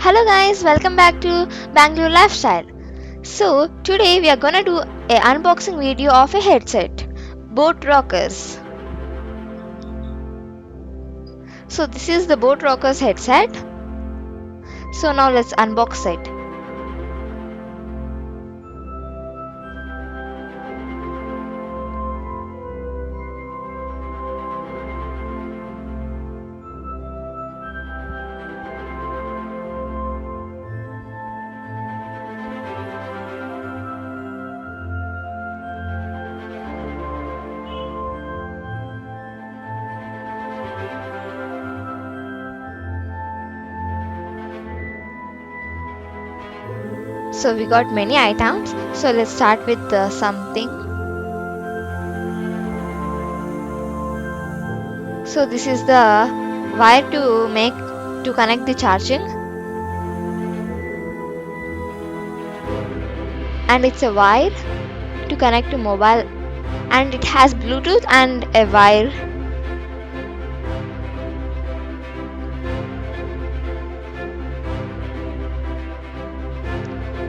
Hello guys, welcome back to Bangalore Lifestyle. So today we are gonna do a unboxing video of a headset, Boat Rockers. So this is the Boat Rockers headset. So now let's unbox it. So we got many items. So let's start with something. So this is the wire to connect the charging, and it's a wire to connect to mobile, and it has Bluetooth and a wire.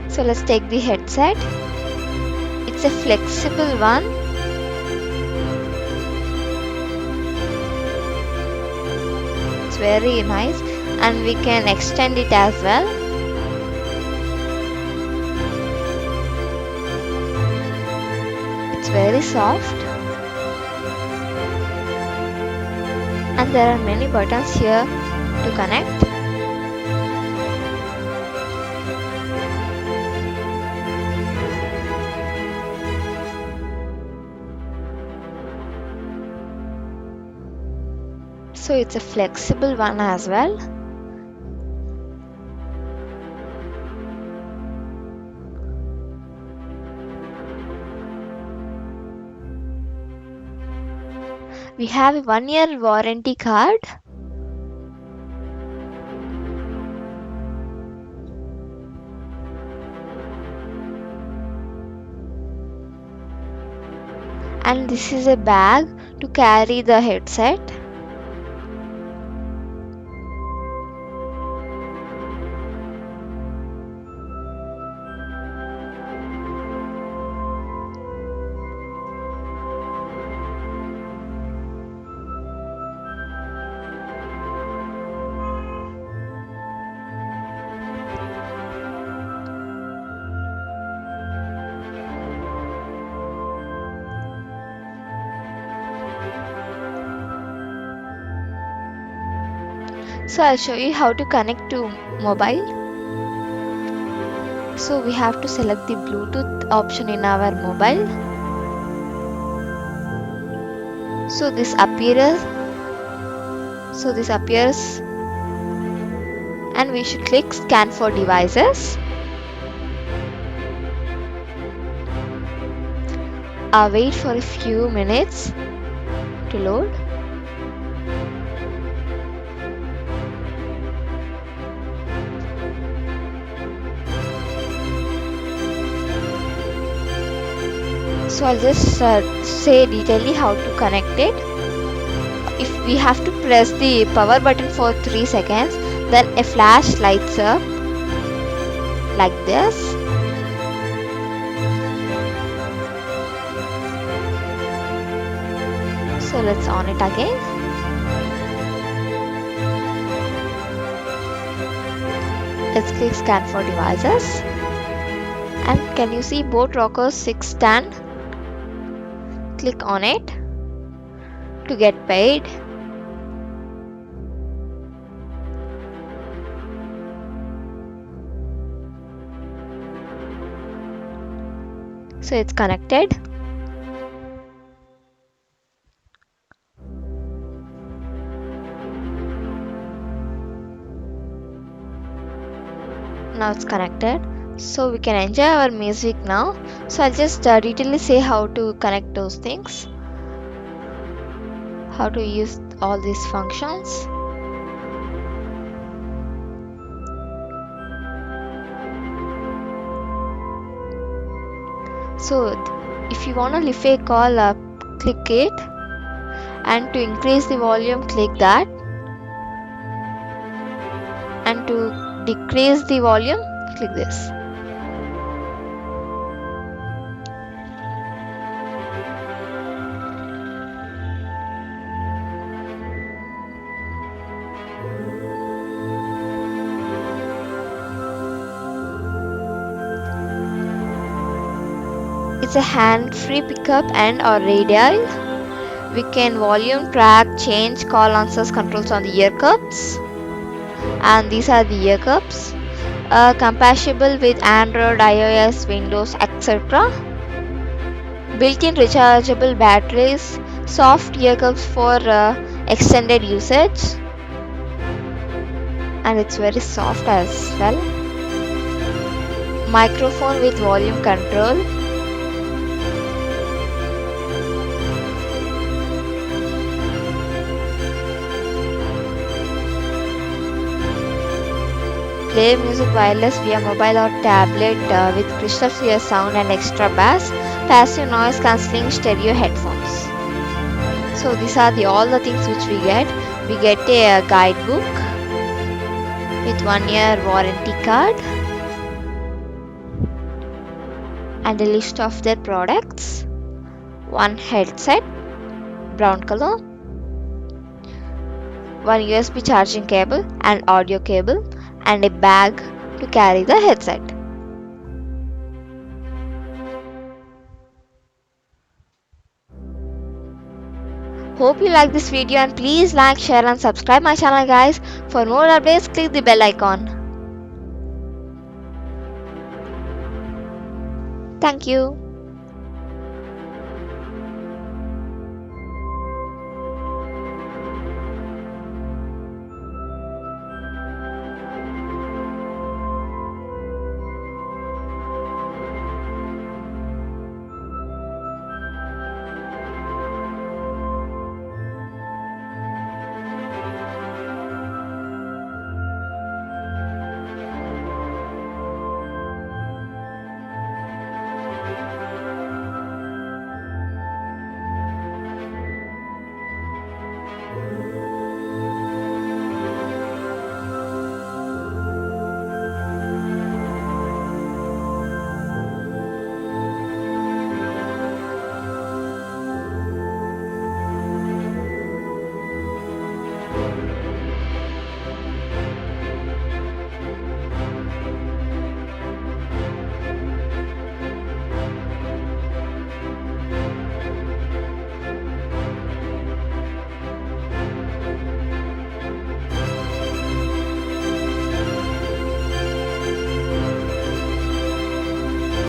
So let's take the headset. It's a flexible one. It's very nice and we can extend it as well. It's very soft. And there are many buttons here to connect. So it's a flexible one as well. We have a 1-year warranty card. And this is a bag to carry the headset. So I'll show you how to connect to mobile. So we have to select the Bluetooth option in our mobile. So this appears. And we should click scan for devices. Wait for a few minutes to load. So I'll just say detailedly how to connect it. If we have to press the power button for 3 seconds, then a flash lights up like this. So let's on it again. Let's click scan for devices. And can you see Boat Rockers 6 stand? Click on it to get paid. So it's connected. Now it's connected. So we can enjoy our music now. So I'll just detailedly say how to connect those things, how to use all these functions. So if you want to leave a call, click it, and to increase the volume, click that, and to decrease the volume, click this. It's a hand-free pickup and or radial. We can volume track, change call answers controls on the ear cups. And these are the ear cups. Compatible with Android, iOS, Windows, etc. Built-in rechargeable batteries. Soft ear cups for extended usage. And it's very soft as well. Microphone with volume control. Play music wireless via mobile or tablet with crystal clear sound and extra bass. Passive noise cancelling stereo headphones. So these are all the things which we get. We get a guidebook with 1 year warranty card and a list of their products. One headset, brown color. One USB charging cable and audio cable, and a bag to carry the headset. Hope you like this video, and please like, share and subscribe my channel guys. For more updates, click the bell icon. Thank you.